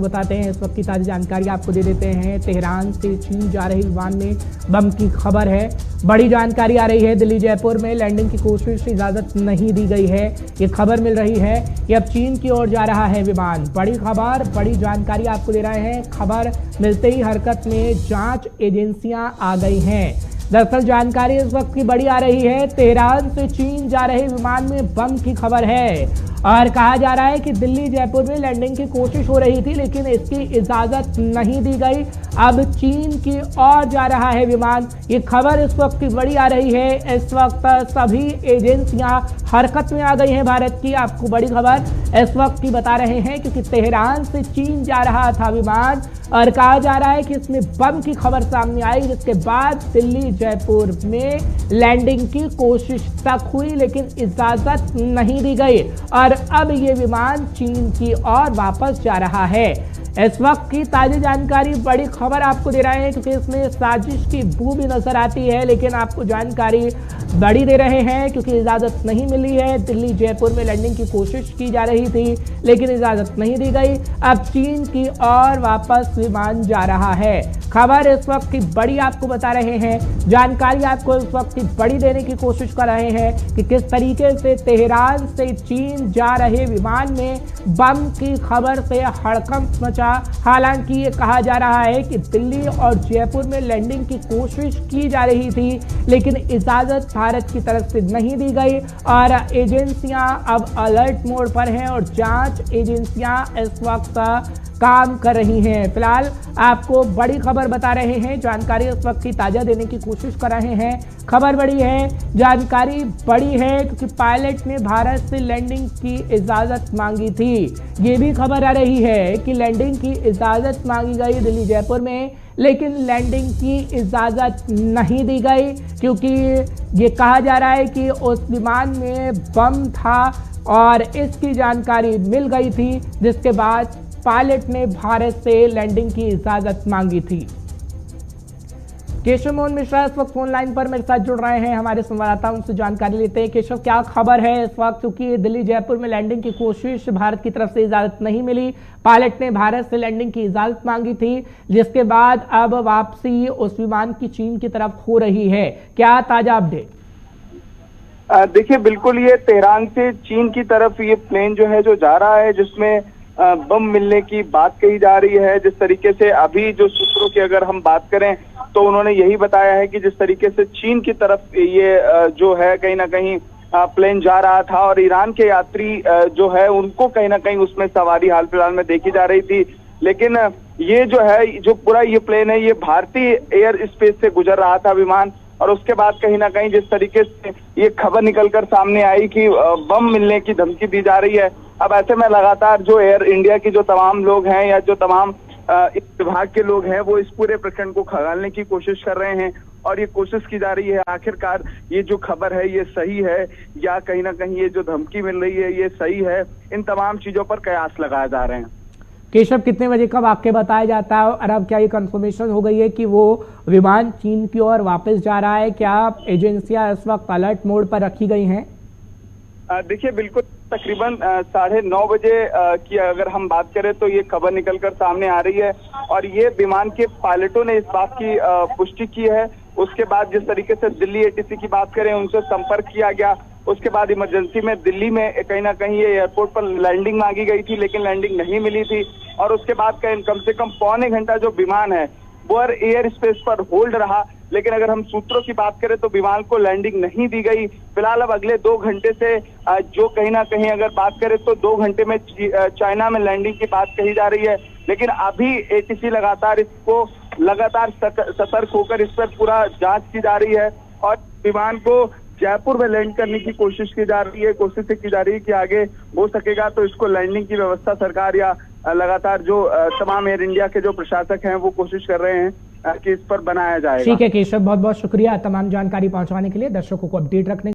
बताते हैं इस वक्त की ताज़ा जानकारी आपको दे देते हैं। तेहरान से चीन जा रही विमान में बम की खबर है। बड़ी जानकारी आ रही है, दिल्ली जयपुर में लैंडिंग की कोशिश की इजाज़त नहीं दी गई है। ये खबर मिल रही है कि अब चीन की ओर जा रहा है विमान। बड़ी खबर, बड़ी जानकारी आपको दे रहे हैं। खबर मिलते ही हरकत में जांच एजेंसियां आ गई हैं। दरअसल जानकारी इस वक्त की बड़ी आ रही है। तेहरान से चीन जा रहे विमान में बम की खबर है और कहा जा रहा है कि दिल्ली जयपुर में लैंडिंग की कोशिश हो रही थी, लेकिन इसकी इजाजत नहीं दी गई। अब चीन की ओर जा रहा है विमान। ये खबर इस वक्त की बड़ी आ रही है। इस वक्त सभी एजेंसियां हरकत में आ गई हैं भारत की। आपको बड़ी खबर इस वक्त की बता रहे हैं, क्योंकि तेहरान से चीन जा रहा था विमान और कहा जा रहा है कि इसमें बम की खबर सामने आई, जिसके बाद दिल्ली जयपुर में लैंडिंग की कोशिश तक हुई, लेकिन इजाजत नहीं दी गई और अब ये विमान चीन की ओर वापस जा रहा है। इस वक्त की ताज़ी जानकारी, बड़ी खबर आपको दे रहे हैं, क्योंकि इसमें साजिश की बू भी नजर आती है, लेकिन आपको जानकारी बड़ी दे रहे हैं क्योंकि इजाजत नहीं मिली है। दिल्ली जयपुर में लैंडिंग की कोशिश की जा रही थी, लेकिन इजाजत नहीं दी गई। अब चीन की ओर वापस विमान जा रहा है। खबर इस वक्त की बड़ी आपको बता रहे हैं। जानकारी आपको इस वक्त की बड़ी देने की कोशिश कर रहे हैं कि किस तरीके से तेहरान से चीन जा रहे विमान में बम की खबर से हड़कंप मचा। हालांकि ये कहा जा रहा है कि दिल्ली और जयपुर में लैंडिंग की कोशिश की जा रही थी, लेकिन इजाजत भारत की तरफ से नहीं दी गई और एजेंसियां अब अलर्ट मोड पर हैं और जांच एजेंसियां इस वक्त काम कर रही हैं। फिलहाल आपको बड़ी खबर बता रहे हैं, जानकारी इस वक्त की ताज़ा देने की कोशिश कर रहे हैं। खबर बड़ी है, जानकारी बड़ी है, क्योंकि पायलट ने भारत से लैंडिंग की इजाज़त मांगी थी। ये भी खबर आ रही है कि लैंडिंग की इजाज़त मांगी गई दिल्ली जयपुर में, लेकिन लैंडिंग की इजाज़त नहीं दी गई, क्योंकि ये कहा जा रहा है कि उस विमान में बम था और इसकी जानकारी मिल गई थी, जिसके बाद पायलट ने भारत से लैंडिंग की इजाजत मांगी थी। केशव मोहन मिश्रा इस वक्त फोन लाइन पर मेरे साथ जुड़ रहे हैं, हमारे संवाददाता उनसे जानकारी लेते हैं। केशव, क्या खबर है इस वक्त, क्योंकि दिल्ली जयपुर में लैंडिंग की कोशिश, भारत की तरफ से इजाजत नहीं मिली, पायलट ने भारत से लैंडिंग की इजाजत मांगी थी, जिसके बाद अब वापसी उस विमान की चीन की तरफ हो रही है। क्या ताजा अपडेट? देखिए, बिल्कुल ये तेहरान से चीन की तरफ ये प्लेन जो है जो जा रहा है, जिसमें बम मिलने की बात कही जा रही है। जिस तरीके से अभी जो सूत्रों की अगर हम बात करें तो उन्होंने यही बताया है कि जिस तरीके से चीन की तरफ ये जो है कहीं ना कहीं प्लेन जा रहा था और ईरान के यात्री जो है उनको कहीं ना कहीं उसमें सवारी हाल फिलहाल में देखी जा रही थी। लेकिन ये जो है, जो पूरा ये प्लेन है, ये भारतीय एयर स्पेस से गुजर रहा था विमान, और उसके बाद कहीं ना कहीं जिस तरीके से ये खबर निकलकर सामने आई कि बम मिलने की धमकी दी जा रही है, अब ऐसे में लगातार जो एयर इंडिया की जो तमाम लोग हैं या जो तमाम इस विभाग के लोग हैं, वो इस पूरे प्रकरण को खंगालने की कोशिश कर रहे हैं और ये कोशिश की जा रही है आखिरकार ये जो खबर है ये सही है या कहीं ना कहीं ये जो धमकी मिल रही है ये सही है। इन तमाम चीजों पर कयास लगाए जा रहे हैं। केशव, कितने बजे का वाक्य बताया जाता है और अब क्या ये कंफर्मेशन हो गई है कि वो विमान चीन की ओर वापस जा रहा है? क्या एजेंसियां इस वक्त अलर्ट मोड पर रखी गई हैं? देखिए, बिल्कुल तकरीबन 9:30 बजे की अगर हम बात करें तो ये खबर निकलकर सामने आ रही है और ये विमान के पायलटों ने इस बात की पुष्टि की है। उसके बाद जिस तरीके से दिल्ली एटीसी की बात करें, उनसे संपर्क किया गया। उसके बाद इमरजेंसी में दिल्ली में कहीं ना कहीं ये एयरपोर्ट पर लैंडिंग मांगी गई थी, लेकिन लैंडिंग नहीं मिली थी और उसके बाद कम से कम पौने घंटा जो विमान है वो एयर स्पेस पर होल्ड रहा। लेकिन अगर हम सूत्रों की बात करें तो विमान को लैंडिंग नहीं दी गई। फिलहाल अब अगले 2 घंटे से जो कहीं ना कहीं अगर बात करें तो 2 घंटे में चाइना में लैंडिंग की बात कही जा रही है, लेकिन अभी एटीसी लगातार सतर्क होकर इस पर पूरा जांच की जा रही है और विमान को जयपुर में लैंड करने की कोशिश की जा रही है। कोशिश की जा रही है कि आगे हो सकेगा तो इसको लैंडिंग की व्यवस्था सरकार या लगातार जो तमाम एयर इंडिया के जो प्रशासक हैं वो कोशिश कर रहे हैं कि इस पर बनाया जाएगा। ठीक है केशव, बहुत बहुत शुक्रिया तमाम जानकारी पहुंचाने के लिए, दर्शकों को अपडेट रखने